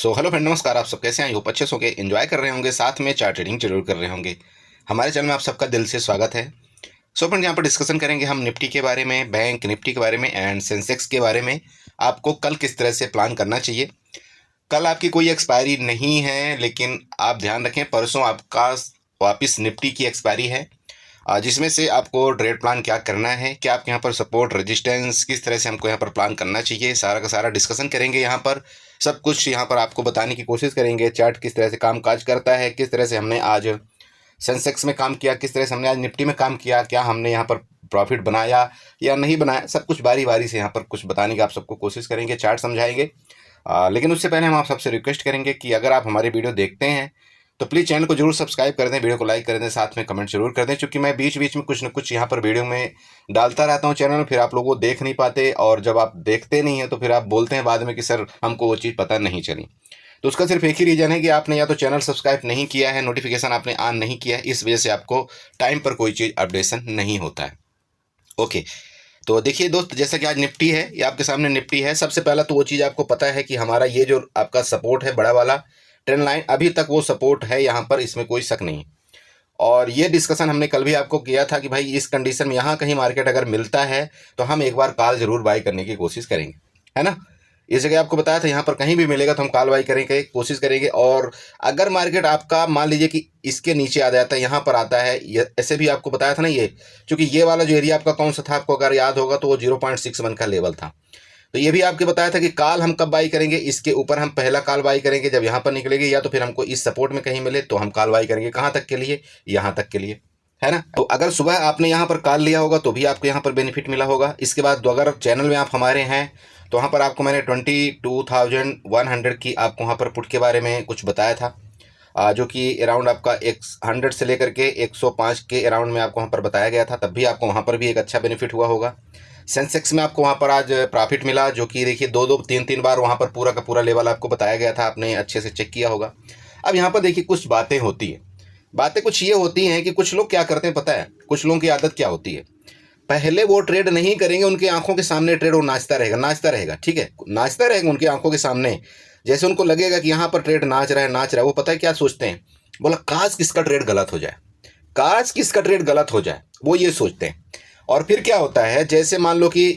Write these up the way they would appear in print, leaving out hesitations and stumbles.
Hello friend, नमस्कार। आप सब कैसे हैं? आई होप अच्छे से होंगे, एंजॉय कर रहे होंगे, साथ में चार्ट ट्रेडिंग जरूर कर रहे होंगे। हमारे चैनल में आप सबका दिल से स्वागत है। फ्रेंड, यहाँ पर डिस्कशन करेंगे हम निफ्टी के बारे में, बैंक निफ्टी के बारे में एंड सेंसेक्स के बारे में। आपको कल किस तरह से प्लान करना चाहिए। कल आपकी कोई एक्सपायरी नहीं है, लेकिन आप ध्यान रखें परसों आपका वापस निफ्टी की एक्सपायरी है, जिसमें से आपको ट्रेड प्लान क्या करना है, क्या आपके यहाँ पर सपोर्ट रेजिस्टेंस किस तरह से हमको यहाँ पर प्लान करना चाहिए, सारा का सारा डिस्कशन करेंगे। यहाँ पर सब कुछ यहाँ पर आपको बताने की कोशिश करेंगे। चार्ट किस तरह से काम काज करता है, किस तरह से हमने आज सेंसेक्स में काम किया, किस तरह से हमने आज निफ्टी में काम किया, क्या हमने यहाँ पर प्रॉफिट बनाया या नहीं बनाया, सब कुछ बारी बारी से यहाँ पर कुछ बताने की आप सबको कोशिश करेंगे, चार्ट समझाएंगे। लेकिन उससे पहले हम आप सबसे रिक्वेस्ट करेंगे कि अगर आप हमारे वीडियो देखते हैं तो प्लीज़ चैनल को जरूर सब्सक्राइब कर दें, वीडियो को लाइक कर दें, साथ में कमेंट जरूर कर दें, क्योंकि मैं बीच बीच में कुछ न कुछ यहाँ पर वीडियो में डालता रहता हूँ चैनल में, फिर आप लोग वो देख नहीं पाते, और जब आप देखते नहीं हैं तो फिर आप बोलते हैं बाद में कि सर हमको वो चीज़ पता नहीं चली। तो उसका सिर्फ एक ही रीज़न है कि आपने या तो चैनल सब्सक्राइब नहीं किया है, नोटिफिकेशन आपने ऑन नहीं किया है, इस वजह से आपको टाइम पर कोई चीज़ अपडेशन नहीं होता है। ओके, तो देखिए दोस्त, जैसा कि आज निफ्टी है, ये आपके सामने निफ्टी है। सबसे पहला तो वो चीज़ आपको पता है कि हमारा ये जो आपका सपोर्ट है, बड़ा वाला ट्रेंड लाइन, अभी तक वो सपोर्ट है यहाँ पर, इसमें कोई शक नहीं। और ये डिस्कशन हमने कल भी आपको किया था कि भाई इस कंडीशन में यहाँ कहीं मार्केट अगर मिलता है तो हम एक बार कॉल जरूर बाई करने की कोशिश करेंगे, है ना। इस जगह आपको बताया था यहाँ पर कहीं भी मिलेगा तो हम कॉल बाई करेंगे, कोशिश करेंगे। और अगर मार्केट आपका मान लीजिए कि इसके नीचे आ जाता है, यहाँ पर आता है, ऐसे भी आपको बताया था ना, ये क्योंकि ये वाला जो एरिया आपका कौन सा था, आपको अगर याद होगा तो वो 0.61 का लेवल था। तो ये भी आपके बताया था कि कॉल हम कब बाई करेंगे, इसके ऊपर हम पहला कॉल बाई करेंगे जब यहाँ पर निकलेगी, या तो फिर हमको इस सपोर्ट में कहीं मिले तो हम कॉल बाई करेंगे। कहाँ तक के लिए? यहाँ तक के लिए, है ना। तो अगर सुबह आपने यहाँ पर कॉल लिया होगा तो भी आपको यहाँ पर बेनिफिट मिला होगा। इसके बाद तो अगर चैनल में आप हमारे हैं तो वहाँ पर आपको मैंने 22,100 की आपको वहाँ पर पुट के बारे में कुछ बताया था, जो कि अराउंड आपका 100 से लेकर के 105 के अराउंड में आपको वहाँ पर बताया गया था। तब भी आपको वहाँ पर भी एक अच्छा बेनिफिट हुआ होगा। सेंसेक्स में आपको वहाँ पर आज प्रॉफिट मिला, जो कि देखिए 2-3 बार वहाँ पर पूरा का पूरा लेवल आपको बताया गया था, आपने अच्छे से चेक किया होगा। अब यहाँ पर देखिए कुछ बातें होती है, बातें कुछ ये होती हैं कि कुछ लोग क्या करते हैं पता है, कुछ लोगों की आदत क्या होती है, पहले वो ट्रेड नहीं करेंगे, उनकी आंखों के सामने ट्रेड वो नाचता रहेगा, नाचता रहेगा, ठीक है, नाचता रहेगा उनकी आंखों के सामने। जैसे उनको लगेगा कि यहाँ पर ट्रेड नाच रहा है, नाच रहा है, वो पता है क्या सोचते हैं, बोला काश किसका ट्रेड गलत हो जाए, काश किसका ट्रेड गलत हो जाए, वो ये सोचते हैं। और फिर क्या होता है, जैसे मान लो कि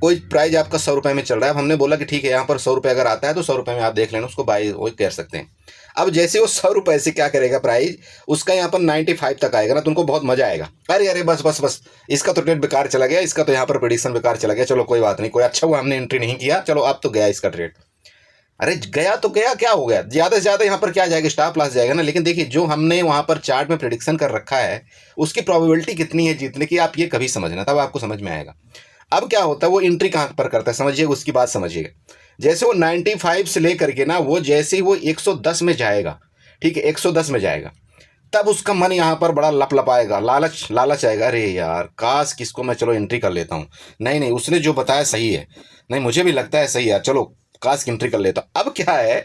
कोई प्राइस आपका 100 रुपये में चल रहा है, अब हमने बोला कि ठीक है यहाँ पर 100 रुपये अगर आता है तो 100 रुपये में आप देख लेना, उसको बाई वो कर सकते हैं। अब जैसे वो 100 रुपये से क्या करेगा, प्राइस उसका यहाँ पर 95 तक आएगा ना, तो उनको बहुत मजा आएगा, अरे अरे बस बस बस, इसका तो ट्रेड बेकार चला गया, इसका तो यहाँ पर प्रेडिक्शन बेकार चला गया, चलो कोई बात नहीं, कोई अच्छा हुआ हमने एंट्री नहीं किया, चलो अब तो गया इसका ट्रेड। अरे गया तो गया, क्या हो गया, ज़्यादा से ज़्यादा यहाँ पर क्या जाएगा, स्टॉप लॉस जाएगा ना। लेकिन देखिए जो हमने वहाँ पर चार्ट में प्रेडिक्शन कर रखा है उसकी प्रोबेबिलिटी कितनी है जीतने की, आप ये कभी समझना, तब आपको समझ में आएगा। अब क्या होता है, वो एंट्री कहाँ पर करता है समझिए, उसकी बात समझिएगा। जैसे वो 95 से लेकर के ना, वो जैसे ही वो 110 में जाएगा, ठीक है, 110 में जाएगा, तब उसका मन यहाँ पर बड़ा लपलपाएगा, लालच लालच आएगा, अरे यार काश किसको मैं चलो एंट्री कर लेता हूँ, नहीं नहीं उसने जो बताया सही है, नहीं मुझे भी लगता है सही है, चलो काश की एंट्री कर लेता हूँ। अब क्या है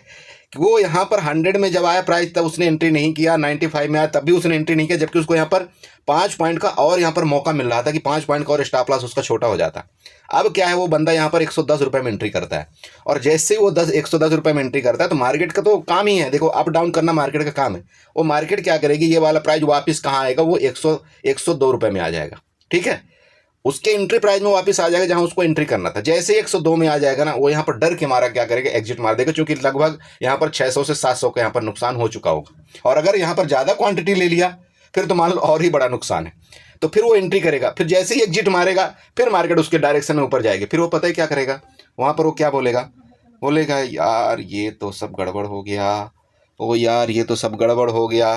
कि वो यहाँ पर 100 में जब आया प्राइस तब उसने एंट्री नहीं किया, 95 में आया तब भी उसने एंट्री नहीं किया, जबकि उसको यहाँ पर 5 पॉइंट का और यहाँ पर मौका मिल रहा था कि 5 पॉइंट का और स्टॉप लॉस उसका छोटा हो जाता। अब क्या है, वो बंदा यहाँ पर 110 रुपये में एंट्री करता है, और जैसे ही वो 110 रुपये में एंट्री करता है तो मार्केट का तो काम ही है, देखो अप डाउन करना मार्केट का काम है। वो मार्केट क्या करेगी, ये वाला प्राइस वापस कहाँ आएगा, वो 102 रुपये में आ जाएगा, ठीक है, उसके एंट्री प्राइस में वापस आ जाएगा जहां उसको एंट्री करना था। जैसे 102 में आ जाएगा ना, वो यहाँ पर डर के मारा क्या करेगा, एग्जिट मार देगा, क्योंकि लगभग यहाँ पर 600 से 700 का यहाँ पर नुकसान हो चुका होगा। और अगर यहाँ पर ज़्यादा क्वांटिटी ले लिया फिर तो मान लो और ही बड़ा नुकसान है। तो फिर वो एंट्री करेगा, फिर जैसे ही एग्जिट मारेगा फिर मार्केट उसके डायरेक्शन में ऊपर जाएगी, फिर वो पता है क्या करेगा, वहाँ पर वो क्या बोलेगा, बोलेगा यार ये तो सब गड़बड़ हो गया, ओ यार ये तो सब गड़बड़ हो गया,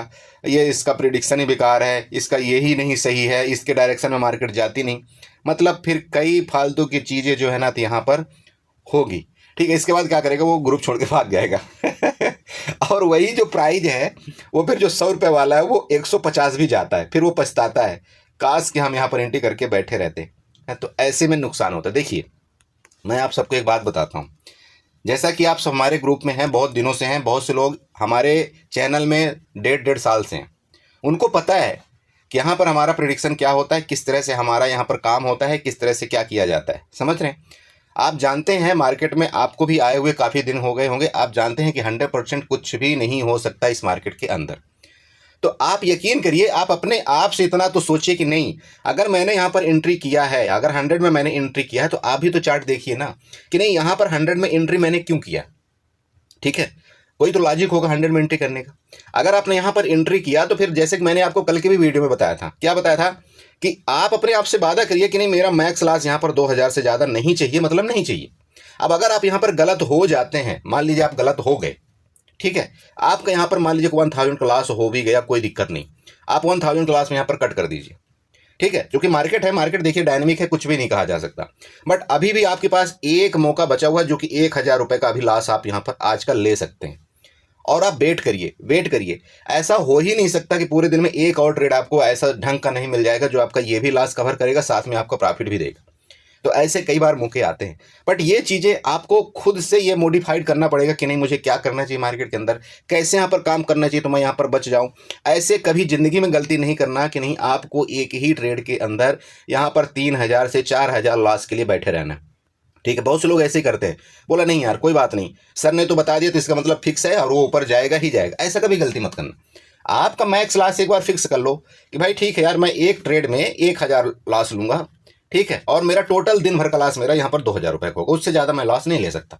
ये इसका प्रिडिक्शन ही बेकार है, इसका ये ही नहीं सही है, इसके डायरेक्शन में मार्केट जाती नहीं। मतलब फिर कई फालतू की चीज़ें जो है ना तो यहाँ पर होगी, ठीक है। इसके बाद क्या करेगा, वो ग्रुप छोड़ के भाग जाएगा और वही जो प्राइज है वो फिर जो 100 रुपये वाला है वो 150 भी जाता है, फिर वो पछताता है, काश कि हम यहाँ पर एंट्री करके बैठे रहते हैं। तो ऐसे में नुकसान होता है। देखिए मैं आप सबको एक बात बताता हूँ, जैसा कि आप सब हमारे ग्रुप में हैं, बहुत दिनों से हैं, बहुत से लोग हमारे चैनल में 1.5 साल से हैं, उनको पता है कि यहाँ पर हमारा प्रेडिक्शन क्या होता है, किस तरह से हमारा यहाँ पर काम होता है, किस तरह से क्या किया जाता है, समझ रहे हैं। आप जानते हैं मार्केट में आपको भी आए हुए काफ़ी दिन हो गए होंगे, आप जानते हैं कि 100% कुछ भी नहीं हो सकता इस मार्केट के अंदर। तो आप यकीन करिए, आप अपने आप से इतना तो सोचिए कि नहीं, अगर मैंने यहाँ पर एंट्री किया है, अगर 100 में मैंने एंट्री किया है, तो आप भी तो चार्ट देखिए ना कि नहीं यहाँ पर 100 में एंट्री मैंने क्यों किया। ठीक है, कोई तो लॉजिक होगा 100 में एंट्री करने का। अगर आपने यहाँ पर एंट्री किया तो फिर जैसे कि मैंने आपको कल के भी वीडियो में बताया था, क्या बताया था कि आप अपने आप से वादा करिए कि नहीं मेरा मैक्स लॉस यहाँ पर 2000 से ज़्यादा नहीं चाहिए, मतलब नहीं चाहिए। अब अगर आप यहाँ पर गलत हो जाते हैं, मान लीजिए आप गलत हो गए, ठीक है, आपका यहाँ पर मान लीजिए 1000 क्लास हो भी गया, कोई दिक्कत नहीं, आप 1000 क्लास में यहाँ पर कट कर दीजिए। ठीक है, क्योंकि मार्केट है, मार्केट देखिए डायनेमिक है, कुछ भी नहीं कहा जा सकता। बट अभी भी आपके पास एक मौका बचा हुआ है, जो कि 1000 रुपये का अभी लॉस आप यहाँ पर आजकल ले सकते हैं। और आप वेट करिए, वेट करिए, ऐसा हो ही नहीं सकता कि पूरे दिन में एक और ट्रेड आपको ऐसा ढंग का नहीं मिल जाएगा जो आपका ये भी लॉस कवर करेगा, साथ में आपका प्रॉफिट भी देगा। तो ऐसे कई बार मौके आते हैं, बट ये चीज़ें आपको खुद से ये मॉडिफाइड करना पड़ेगा कि नहीं मुझे क्या करना चाहिए मार्केट के अंदर, कैसे यहाँ पर काम करना चाहिए तो मैं यहाँ पर बच जाऊँ। ऐसे कभी ज़िंदगी में गलती नहीं करना कि नहीं आपको एक ही ट्रेड के अंदर यहाँ पर 3000 से 4000 लॉस के लिए बैठे रहना। ठीक है, बहुत से लोग ऐसे ही करते हैं, बोला नहीं यार कोई बात नहीं, सर ने तो बता दिया तो इसका मतलब फिक्स है और वो ऊपर जाएगा ही जाएगा। ऐसा कभी गलती मत करना। आपका मैक्स लॉस एक बार फिक्स कर लो कि भाई ठीक है यार, मैं एक ट्रेड में 1000 लॉस लूँगा, ठीक है, और मेरा टोटल दिन भर का लॉस मेरा यहाँ पर 2000 रुपये का होगा, उससे ज़्यादा मैं लॉस नहीं ले सकता।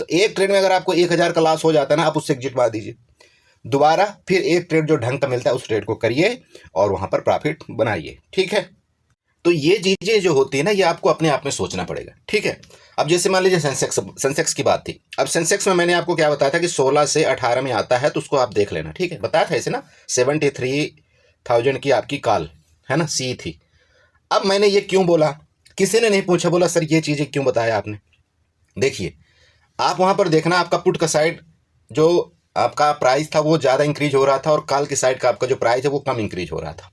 तो एक ट्रेड में अगर आपको 1000 का लॉस हो जाता है ना, आप उससे एग्जिट मार दीजिए, दोबारा फिर एक ट्रेड जो ढंग का मिलता है उस ट्रेड को करिए और वहाँ पर प्रॉफिट बनाइए। ठीक है, तो ये चीज़ें जो होती है ना, ये आपको अपने आप में सोचना पड़ेगा। ठीक है, अब जैसे मान लीजिए सेंसेक्स की बात थी। अब सेंसेक्स में मैंने आपको क्या बताया था कि 16 से 18 में आता है, तो उसको आप देख लेना। ठीक है, बताया था ऐसे ना, 73,000 की आपकी कॉल है ना, सी थी। अब मैंने ये क्यों बोला, किसी ने नहीं पूछा, बोला सर ये चीज़ें क्यों बताया आपने। देखिए, आप वहाँ पर देखना, आपका पुट का साइड जो आपका प्राइस था वो ज़्यादा इंक्रीज हो रहा था और कॉल की साइड का आपका जो प्राइस है वो कम इंक्रीज हो रहा था।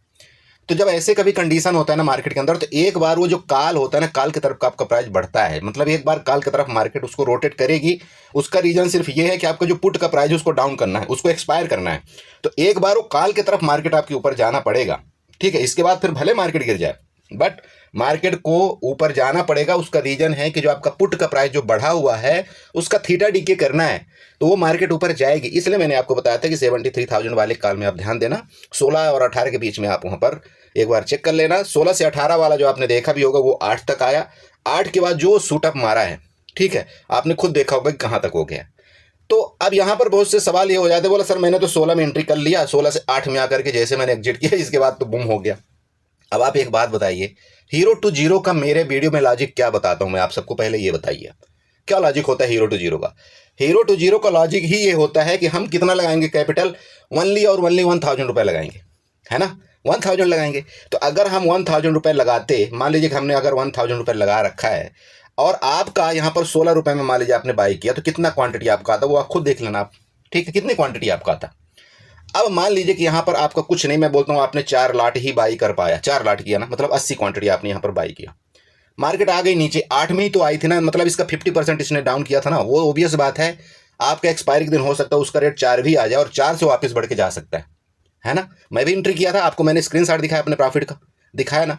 तो जब ऐसे कभी कंडीशन होता है ना मार्केट के अंदर, तो एक बार वो जो कॉल होता है ना, कॉल की तरफ का आपका प्राइस बढ़ता है, मतलब एक बार कॉल की तरफ मार्केट उसको रोटेट करेगी। उसका रीजन सिर्फ ये है कि आपका जो पुट का प्राइस है उसको डाउन करना है, उसको एक्सपायर करना है। तो एक बार वो कॉल की तरफ मार्केट आपके ऊपर जाना पड़ेगा। ठीक है, इसके बाद फिर भले मार्केट गिर जाए, बट मार्केट को ऊपर जाना पड़ेगा। उसका रीजन है कि जो आपका पुट का प्राइस जो बढ़ा हुआ है उसका थीटा डीके करना है, तो वो मार्केट ऊपर जाएगी। इसलिए मैंने आपको बताया था कि 73,000 वाले कॉल में आप ध्यान देना, 16 और 18 के बीच में आप वहाँ पर एक बार चेक कर लेना। 16 से 18 वाला जो आपने देखा भी होगा वो 8 तक आया, 8 के बाद जो शूटअप मारा है, ठीक है, आपने खुद देखा होगा कि कहाँ तक हो गया। तो अब यहाँ पर बहुत से सवाल ये हो जाते, बोला सर मैंने तो 16 में एंट्री कर लिया, 16 से 8 में आकर के जैसे मैंने एग्जिट किया इसके बाद तो बुम हो गया। अब आप एक बात बताइए, हीरो टू जीरो का मेरे वीडियो में लॉजिक क्या बताता हूँ मैं आप सबको, पहले ये बताइए क्या लॉजिक होता है हीरो टू जीरो का। हीरो टू जीरो का लॉजिक ही ये होता है कि हम कितना लगाएंगे कैपिटल, ओनली और ओनली 1000 रुपये लगाएंगे, है ना, 1000 लगाएंगे। तो अगर हम 1000 रुपये लगाते, मान लीजिए कि हमने अगर 1000 रुपये लगा रखा है और आपका यहाँ पर 16 रुपये में मान लीजिए आपने बाई किया, तो कितना क्वांटिटी आपका आता वो आप खुद देख लेना आप। ठीक है, कितनी क्वांटिटी आपका आता। अब मान लीजिए कि यहाँ पर आपका कुछ नहीं, मैं बोलता हूँ आपने 4 लाट ही बाई कर पाया, 4 लाट किया ना, मतलब 80 क्वांटिटी आपने यहाँ पर बाई किया। मार्केट आ गई नीचे, 8 में ही तो आई थी ना, मतलब इसका 50% इसने डाउन किया था ना। वो ओबियस बात है, आपका एक्सपायरी के दिन हो सकता है उसका रेट 4 भी आ जाए और 4 से वापस बढ़ के जा सकता है ना। मैं भी एंट्री किया था, आपको मैंने स्क्रीनशॉट दिखाया अपने प्रॉफिट का, दिखाया ना।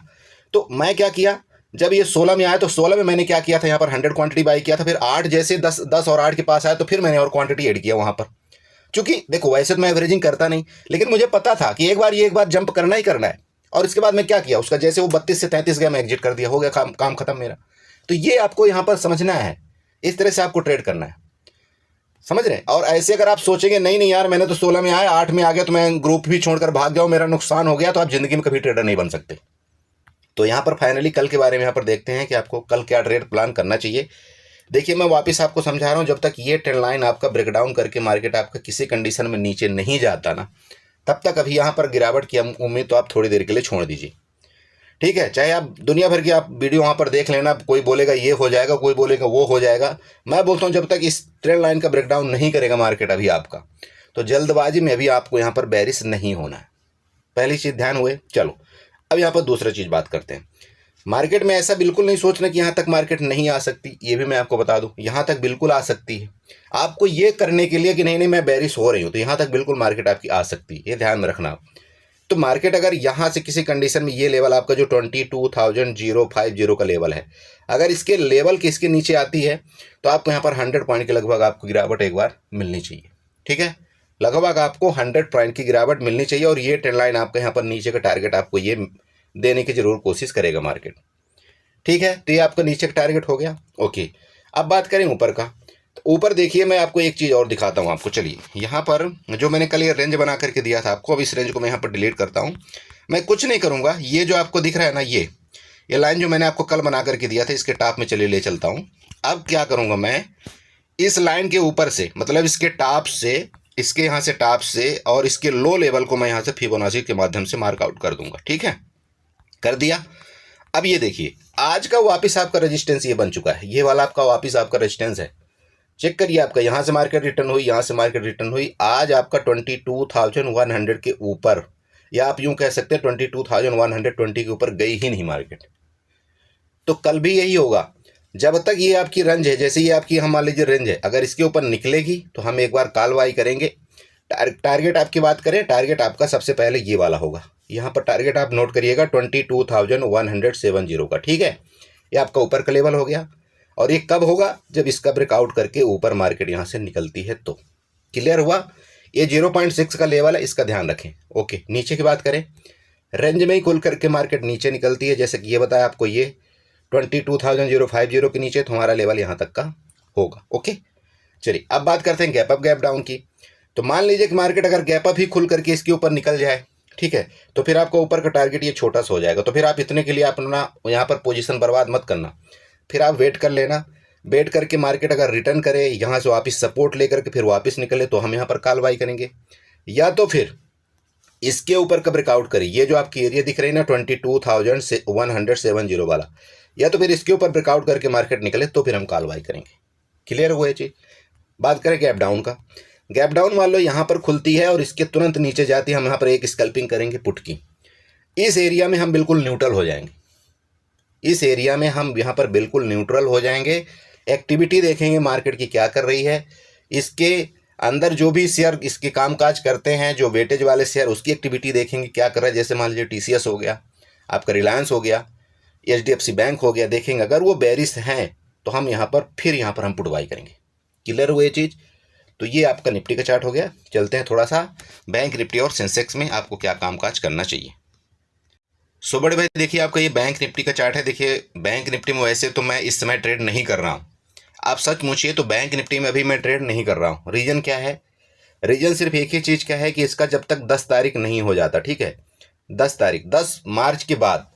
तो मैं क्या किया, जब ये 16 में आया तो 16 में मैंने क्या किया था, यहाँ पर 100 क्वांटिटी बाई किया था। फिर 8 जैसे 10 और 8 के पास आया तो फिर मैंने और क्वांटिटी ऐड किया वहाँ पर। क्योंकि देखो वैसे तो मैं एवरेजिंग करता नहीं, लेकिन मुझे पता था कि एक बार जंप करना ही करना है। और इसके बाद मैं क्या किया, उसका जैसे वो 32 से 33 गया मैं एग्जिट कर दिया, हो गया काम खत्म मेरा। तो ये आपको यहाँ पर समझना है, इस तरह से आपको ट्रेड करना है, समझ रहे हैं। और ऐसे अगर आप सोचेंगे नहीं नहीं यार मैंने तो 16 में आया 8 में आ गया तो मैं ग्रुप भी छोड़कर भाग जाऊँ, मेरा नुकसान हो गया, तो आप जिंदगी में कभी ट्रेडर नहीं बन सकते। तो यहाँ पर फाइनली कल के बारे में यहाँ पर देखते हैं कि आपको कल क्या ट्रेड प्लान करना चाहिए। देखिए मैं वापस आपको समझा रहा हूँ, जब तक ये ट्रेंड लाइन आपका ब्रेकडाउन करके मार्केट आपका किसी कंडीशन में नीचे नहीं जाता ना, तब तक अभी यहाँ पर गिरावट की उम्मीद तो आप थोड़ी देर के लिए छोड़ दीजिए। ठीक है, चाहे आप दुनिया भर की आप वीडियो वहाँ पर देख लेना, कोई बोलेगा ये हो जाएगा, कोई बोलेगा वो हो जाएगा। मैं बोलता हूँ जब तक इस ट्रेंड लाइन का ब्रेकडाउन नहीं करेगा मार्केट अभी आपका, तो जल्दबाजी में भी आपको यहाँ पर बेरिश नहीं होना है। पहली चीज़ ध्यान हुए। चलो अब यहाँ पर दूसरा चीज़ बात करते हैं। मार्केट में ऐसा बिल्कुल नहीं सोचना कि यहाँ तक मार्केट नहीं आ सकती, ये भी मैं आपको बता दूं, यहाँ तक बिल्कुल आ सकती है। आपको ये करने के लिए कि नहीं नहीं मैं बेरिश हो रही हूँ, तो यहाँ तक बिल्कुल मार्केट आपकी आ सकती है, ये ध्यान में रखना आप। तो मार्केट अगर यहाँ से किसी कंडीशन में ये लेवल आपका जो 22,050 का लेवल है, अगर इसके लेवल के इसके नीचे आती है तो आपको यहाँ पर 100 पॉइंट के लगभग आपको गिरावट एक बार मिलनी चाहिए। ठीक है, लगभग आपको 100 पॉइंट की गिरावट मिलनी चाहिए और ये ट्रेंड लाइन आपका यहाँ पर नीचे का टारगेट आपको ये देने की जरूर कोशिश करेगा मार्केट। ठीक है, तो ये आपका नीचे का टारगेट हो गया। ओके, अब बात करें ऊपर का। तो ऊपर देखिए मैं आपको एक चीज़ और दिखाता हूँ आपको। चलिए, यहाँ पर जो मैंने कल ये रेंज बना करके दिया था आपको, अब इस रेंज को मैं यहाँ पर डिलीट करता हूँ। मैं कुछ नहीं करूँगा, ये जो आपको दिख रहा है ना, ये लाइन जो मैंने आपको कल बना करके दिया था, इसके टॉप में चलिए ले चलता हूँ। अब क्या करूँगा मैं, इस लाइन के ऊपर से, मतलब इसके टॉप से, इसके यहाँ से टॉप से और इसके लो लेवल को मैं यहाँ से फिबोनाची के माध्यम से मार्कआउट कर दूंगा। ठीक है, कर दिया। अब ये देखिए, आज का वापस आपका रेजिस्टेंस ये बन चुका है, ये वाला आपका वापस आपका रेजिस्टेंस है। चेक करिए, आपका यहाँ से मार्केट रिटर्न हुई, यहाँ से मार्केट रिटर्न हुई, आज आपका 22,100 के ऊपर, या आप यूं कह सकते हैं 22,120 के ऊपर गई ही नहीं मार्केट। तो कल भी यही होगा, जब तक ये आपकी रेंज है, जैसे ये आपकी हम मान लीजिए रेंज है, अगर इसके ऊपर निकलेगी तो हम एक बार कॉल बाई करेंगे। टारगेट आपकी बात करें, टारगेट आपका सबसे पहले ये वाला होगा, यहाँ पर टारगेट आप नोट करिएगा 22,170 का। ठीक है, ये आपका ऊपर का लेवल हो गया। और ये कब होगा, जब इसका ब्रेकआउट करके ऊपर मार्केट यहाँ से निकलती है तो। क्लियर हुआ, ये 0.6 का लेवल है, इसका ध्यान रखें। ओके, नीचे की बात करें, रेंज में ही खुल करके मार्केट नीचे निकलती है, जैसे कि ये बताया आपको, ये 22,050 के नीचे तो हमारा लेवल यहाँ तक का होगा। ओके, चलिए अब बात करते हैं गैप अप गैप डाउन की। तो मान लीजिए कि मार्केट अगर गैप अप ही खुल करके इसके ऊपर निकल जाए, ठीक है, तो फिर आपका ऊपर का टारगेट ये छोटा सा हो जाएगा। तो फिर आप इतने के लिए अपना यहाँ पर पोजीशन बर्बाद मत करना, फिर आप वेट कर लेना। वेट करके मार्केट अगर रिटर्न करे, यहाँ से वापस सपोर्ट लेकर के फिर वापस निकले, तो हम यहाँ पर कॉल बाई करेंगे। या तो फिर इसके ऊपर का ब्रेकआउट करे, ये जो आपकी एरिया दिख रही है ना 22,170 वाला, या तो फिर इसके ऊपर ब्रेकआउट करके मार्केट निकले तो फिर हम कॉल बाई करेंगे। क्लियर हुआ ये चीज़। बात करें गैप डाउन का। गैप डाउन मान लो यहाँ पर खुलती है और इसके तुरंत नीचे जाती है, हम यहाँ पर एक स्कैल्पिंग करेंगे पुट की। इस एरिया में हम बिल्कुल न्यूट्रल हो जाएंगे, इस एरिया में हम यहाँ पर बिल्कुल न्यूट्रल हो जाएंगे। एक्टिविटी देखेंगे मार्केट की क्या कर रही है, इसके अंदर जो भी शेयर इसके कामकाज करते हैं, जो वेटेज वाले शेयर, उसकी एक्टिविटी देखेंगे क्या कर रहा है। जैसे मान लीजिए TCS हो गया, आपका रिलायंस हो गया, HDFC बैंक हो गया, देखेंगे अगर वो बेरिश हैं तो हम यहाँ पर हम पुट बाई करेंगे। क्लियर हुआ ये चीज़। तो ये आपका निफ्टी का चार्ट हो गया। चलते हैं थोड़ा सा बैंक निफ्टी और सेंसेक्स में आपको क्या कामकाज करना चाहिए। सो बड़े भाई देखिए, आपका ये बैंक निफ्टी का चार्ट है। देखिए बैंक निफ्टी में वैसे तो मैं इस समय ट्रेड नहीं कर रहा हूँ, आप सच पूछिए तो बैंक निफ्टी में अभी मैं ट्रेड नहीं कर रहा हूँ। रीज़न क्या है, रीज़न सिर्फ एक ही चीज़ का है कि इसका जब तक 10 तारीख नहीं हो जाता, ठीक है, 10 तारीख, 10 मार्च के बाद,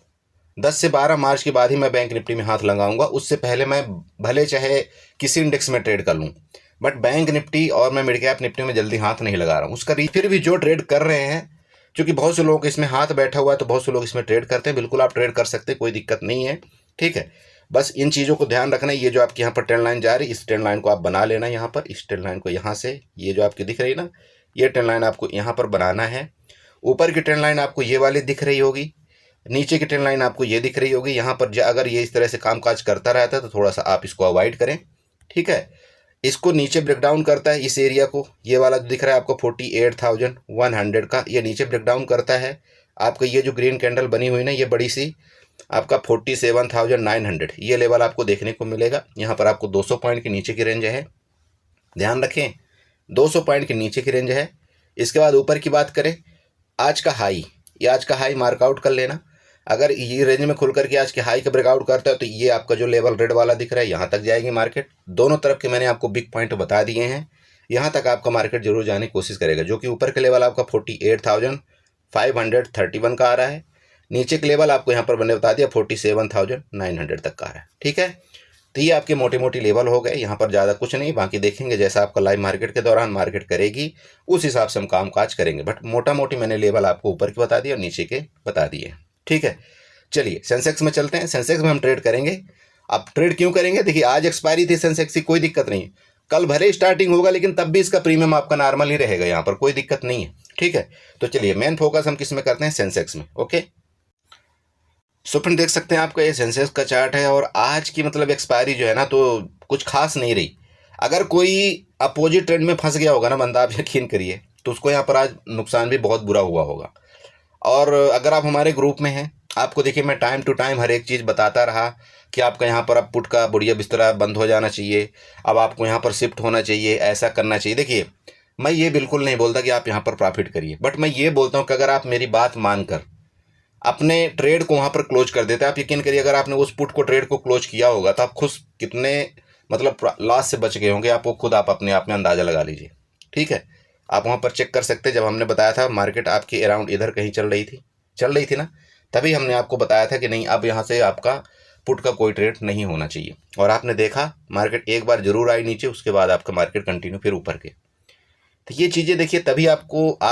10 से 12 मार्च के बाद ही मैं बैंक निफ्टी में हाथ लगाऊंगा। उससे पहले मैं भले चाहे किसी इंडेक्स में ट्रेड कर लूँ, बट बैंक निफ्टी और मैं मिड कैप निफ्टी में जल्दी हाथ नहीं लगा रहा हूँ। उसका फिर भी जो ट्रेड कर रहे हैं, क्योंकि बहुत से लोग इसमें हाथ बैठा हुआ है तो बहुत से लोग इसमें ट्रेड करते हैं। बिल्कुल आप ट्रेड कर सकते हैं, कोई दिक्कत नहीं है, ठीक है। बस इन चीज़ों को ध्यान रखना है। ये जो आपकी यहाँ पर ट्रेंड लाइन जा रही है, इस ट्रेंड लाइन को आप बना लेना यहाँ पर, इस ट्रेंड लाइन को यहाँ से, ये जो आपकी दिख रही है ना, ये ट्रेंड लाइन आपको यहाँ पर बनाना है। ऊपर की ट्रेंड लाइन आपको ये वाली दिख रही होगी, नीचे की ट्रेंड लाइन आपको ये दिख रही होगी। यहाँ पर अगर ये इस तरह से कामकाज करता रहता है तो थोड़ा सा आप इसको अवॉइड करें, ठीक है। इसको नीचे ब्रेकडाउन करता है, इस एरिया को, ये वाला जो दिख रहा है आपको 48,100 का, ये नीचे ब्रेकडाउन करता है। आपका ये जो ग्रीन कैंडल बनी हुई ना, ये बड़ी सी आपका 47,900, ये लेवल आपको देखने को मिलेगा। यहाँ पर आपको 200 पॉइंट के नीचे की रेंज है, ध्यान रखें 200 पॉइंट के नीचे की रेंज है। इसके बाद ऊपर की बात करें, आज का हाई, ये आज का हाई मार्कआउट कर लेना। अगर ये रेंज में खुल करके आज के हाई का ब्रेकआउट करता है तो ये आपका जो लेवल रेड वाला दिख रहा है, यहाँ तक जाएगी मार्केट। दोनों तरफ के मैंने आपको बिग पॉइंट बता दिए हैं, यहाँ तक आपका मार्केट जरूर जाने की कोशिश करेगा। जो कि ऊपर के लेवल आपका 48,531 का आ रहा है, नीचे के लेवल आपको यहाँ पर मैंने बता दिया 47,900 तक का आ रहा है, ठीक है। तो ये आपके मोटे मोटी लेवल हो गए, यहाँ पर ज़्यादा कुछ नहीं। बाकी देखेंगे जैसा आपका लाइव मार्केट के दौरान मार्केट करेगी उस हिसाब से हम काम काज करेंगे, बट मोटा मोटी मैंने लेवल आपको ऊपर के बता दिए और नीचे के बता दिए, ठीक है। चलिए सेंसेक्स में चलते हैं। सेंसेक्स में हम ट्रेड करेंगे। अब ट्रेड क्यों करेंगे, देखिए आज एक्सपायरी थी सेंसेक्स की, कोई दिक्कत नहीं है। कल भले स्टार्टिंग होगा लेकिन तब भी इसका प्रीमियम आपका नॉर्मल ही रहेगा, यहाँ पर कोई दिक्कत नहीं है, ठीक है। तो चलिए मेन फोकस हम किस में करते हैं, सेंसेक्स में। ओके, सो फ्रेंड देख सकते हैं आपका ये सेंसेक्स का चार्ट है और आज की मतलब एक्सपायरी जो है ना तो कुछ खास नहीं रही। अगर कोई अपोजिट ट्रेंड में फंस गया होगा ना बंदा, आप यकीन करिए, तो उसको यहाँ पर आज नुकसान भी बहुत बुरा हुआ होगा। और अगर आप हमारे ग्रुप में हैं, आपको देखिए मैं टाइम टू टाइम हर एक चीज़ बताता रहा कि आपका यहाँ पर अब पुट का बुढ़िया बिस्तरा बंद हो जाना चाहिए, अब आपको यहाँ पर शिफ्ट होना चाहिए, ऐसा करना चाहिए। देखिए मैं ये बिल्कुल नहीं बोलता कि आप यहाँ पर प्रॉफिट करिए, बट मैं ये बोलता हूँ कि अगर आप मेरी बात मानकर अपने ट्रेड को वहाँ पर क्लोज कर देते हैं, आप यकीन करिए अगर आपने उस पुट को ट्रेड को क्लोज किया होगा तो आप खुद कितने मतलब लॉस से बच गए होंगे, आपको खुद आप अपने आप में अंदाज़ा लगा लीजिए। ठीक है, आप वहाँ पर चेक कर सकते हैं। जब हमने बताया था मार्केट आपकी अराउंड इधर कहीं चल रही थी ना, तभी हमने आपको बताया था कि नहीं अब यहाँ से आपका पुट का कोई ट्रेड नहीं होना चाहिए, और आपने देखा मार्केट एक बार जरूर आई नीचे, उसके बाद आपका मार्केट कंटिन्यू फिर ऊपर के। तो ये चीज़ें देखिए तभी आप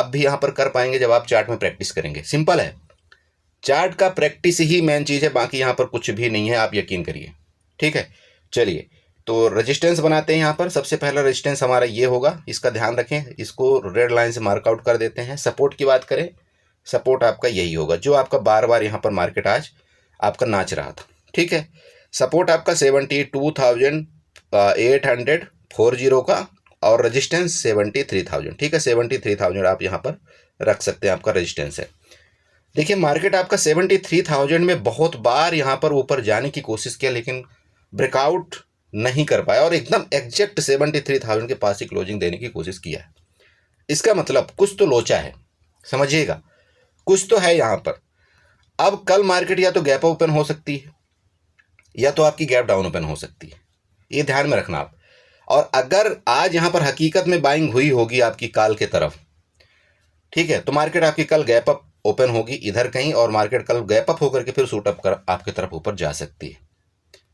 भी यहाँ पर कर पाएंगे जब आप चार्ट में प्रैक्टिस करेंगे। सिंपल है, चार्ट का प्रैक्टिस ही मेन चीज़ है, बाकी यहाँ पर कुछ भी नहीं है, आप यकीन करिए। ठीक है, चलिए तो रेजिस्टेंस बनाते हैं। यहाँ पर सबसे पहला रेजिस्टेंस हमारा ये होगा, इसका ध्यान रखें, इसको रेड लाइन से मार्कआउट कर देते हैं। सपोर्ट की बात करें, सपोर्ट आपका यही होगा जो आपका बार बार यहाँ पर मार्केट आज आपका नाच रहा था। ठीक है, सपोर्ट आपका 72,840 का, और रेजिस्टेंस 73,000। ठीक है, 73,000 आप यहाँ पर रख सकते हैं, आपका रेजिस्टेंस है। देखिए मार्केट आपका 73,000 में बहुत बार यहाँ पर ऊपर जाने की कोशिश किया, लेकिन ब्रेकआउट नहीं कर पाया और एकदम एग्जैक्ट 73,000 के पास ही क्लोजिंग देने की कोशिश किया है। इसका मतलब कुछ तो लोचा है, समझिएगा, कुछ तो है यहाँ पर। अब कल मार्केट या तो गैप ओपन हो सकती है या तो आपकी गैप डाउन ओपन हो सकती है, ये ध्यान में रखना आप। और अगर आज यहाँ पर हकीकत में बाइंग हुई होगी आपकी कॉल के तरफ, ठीक है, तो मार्केट आपकी कल गैप अप ओपन होगी इधर कहीं, और मार्केट कल गैप अप होकर के फिर शूट अप कर आपकी तरफ ऊपर जा सकती है।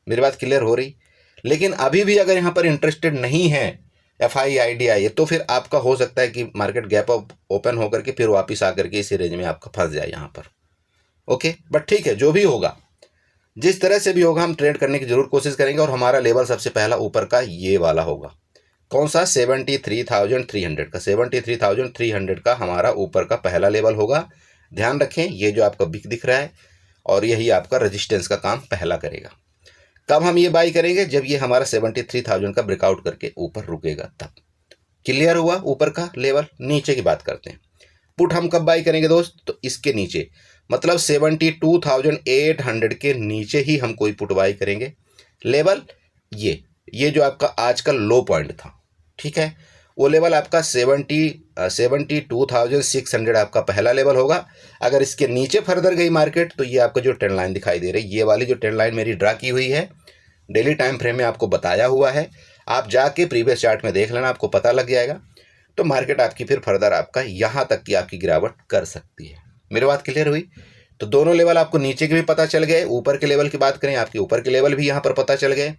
मेरी बात क्लियर हो रही? लेकिन अभी भी अगर यहाँ पर इंटरेस्टेड नहीं है FIIDI, तो फिर आपका हो सकता है कि मार्केट गैप अप ओपन होकर के फिर वापस आकर के इसी रेंज में आपका फंस जाए यहाँ पर। ओके, बट ठीक है, जो भी होगा, जिस तरह से भी होगा, हम ट्रेड करने की जरूर कोशिश करेंगे। और हमारा लेवल सबसे पहला ऊपर का ये वाला होगा, कौन सा? 73,300 का। 73,300 का हमारा ऊपर का पहला लेवल होगा। ध्यान रखें, ये जो आपका बिग दिख रहा है, और यही आपका रेजिस्टेंस का काम पहला करेगा। कब हम ये बाई करेंगे? जब ये हमारा 73,000 का ब्रेकआउट करके ऊपर रुकेगा तब। क्लियर हुआ ऊपर का लेवल? नीचे की बात करते हैं। पुट हम कब बाई करेंगे दोस्त? तो इसके नीचे, मतलब 72,800 के नीचे ही हम कोई पुट बाई करेंगे। लेवल ये जो आपका आज का लो पॉइंट था, ठीक है, वो लेवल आपका 72,600 आपका पहला लेवल होगा। अगर इसके नीचे फर्दर गई मार्केट तो ये आपका जो ट्रेंड लाइन दिखाई दे रही है, ये वाली जो ट्रेंड लाइन मेरी ड्रा की हुई है, डेली टाइम फ्रेम में आपको बताया हुआ है, आप जाके प्रीवियस चार्ट में देख लेना, आपको पता लग जाएगा। तो मार्केट आपकी फिर फर्दर आपका यहाँ तक की आपकी गिरावट कर सकती है। मेरी बात क्लियर हुई? तो दोनों लेवल आपको नीचे के भी पता चल गए, ऊपर के लेवल की बात करें, आपके ऊपर के लेवल भी यहाँ पर पता चल गए।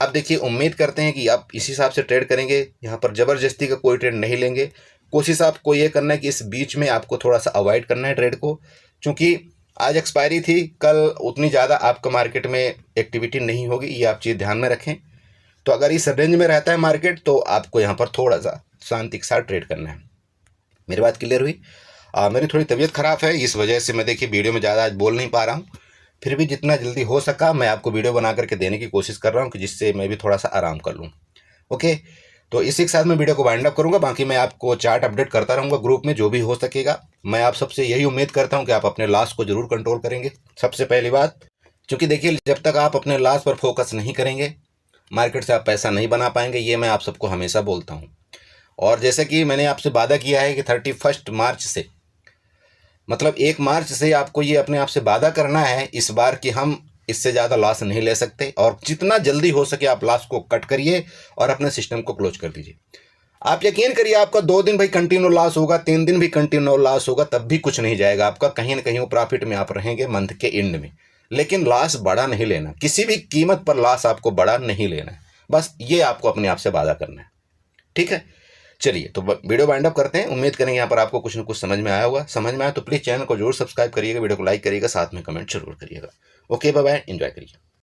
अब देखिए, उम्मीद करते हैं कि आप इस हिसाब से ट्रेड करेंगे, यहाँ पर ज़बरदस्ती का कोई ट्रेड नहीं लेंगे। कोशिश आपको ये करना है कि इस बीच में आपको थोड़ा सा अवॉइड करना है ट्रेड को, क्योंकि आज एक्सपायरी थी, कल उतनी ज़्यादा आपका मार्केट में एक्टिविटी नहीं होगी, ये आप चीज़ ध्यान में रखें। तो अगर इस रेंज में रहता है मार्केट तो आपको यहाँ पर थोड़ा सा शांति के साथ ट्रेड करना है। मेरी बात क्लियर हुई? मेरी थोड़ी तबीयत ख़राब है, इस वजह से मैं देखिए वीडियो में ज़्यादा आज बोल नहीं पा रहा हूँ। फिर भी जितना जल्दी हो सका मैं आपको वीडियो बना करके देने की कोशिश कर रहा हूँ कि जिससे मैं भी थोड़ा सा आराम कर लूँ। ओके, तो इसी के साथ मैं वीडियो को वाइंड अप करूँगा। बाकी मैं आपको चार्ट अपडेट करता रहूँगा ग्रुप में जो भी हो सकेगा। मैं आप सबसे यही उम्मीद करता हूँ कि आप अपने लॉस को ज़रूर कंट्रोल करेंगे, सबसे पहली बात। क्योंकि देखिए, जब तक आप अपने लॉस पर फोकस नहीं करेंगे, मार्केट से आप पैसा नहीं बना पाएंगे, ये मैं आप सबको हमेशा बोलता हूँ। और जैसे कि मैंने आपसे वादा किया है कि 31 मार्च से, मतलब 1 मार्च से आपको ये अपने आप से वादा करना है इस बार कि हम इससे ज़्यादा लॉस नहीं ले सकते, और जितना जल्दी हो सके आप लॉस को कट करिए और अपने सिस्टम को क्लोज कर दीजिए। आप यकीन करिए, आपका 2 दिन भाई कंटिन्यू लॉस होगा, 3 दिन भी कंटिन्यू लॉस होगा, तब भी कुछ नहीं जाएगा आपका, कहीं ना कहीं वो प्रॉफिट में आप रहेंगे मंथ के एंड में। लेकिन लॉस बड़ा नहीं लेना, किसी भी कीमत पर लॉस आपको बड़ा नहीं लेना है, बस ये आपको अपने आप से वादा करना है। ठीक है, चलिए तो वीडियो वाइंड अप करते हैं। उम्मीद करेंगे यहाँ पर आपको कुछ न कुछ समझ में आया होगा। समझ में आया तो प्लीज़ चैनल को जरूर सब्सक्राइब करिएगा, वीडियो को लाइक करिएगा, साथ में कमेंट जरूर करिएगा। ओके, बाय बाय, एंजॉय करिए।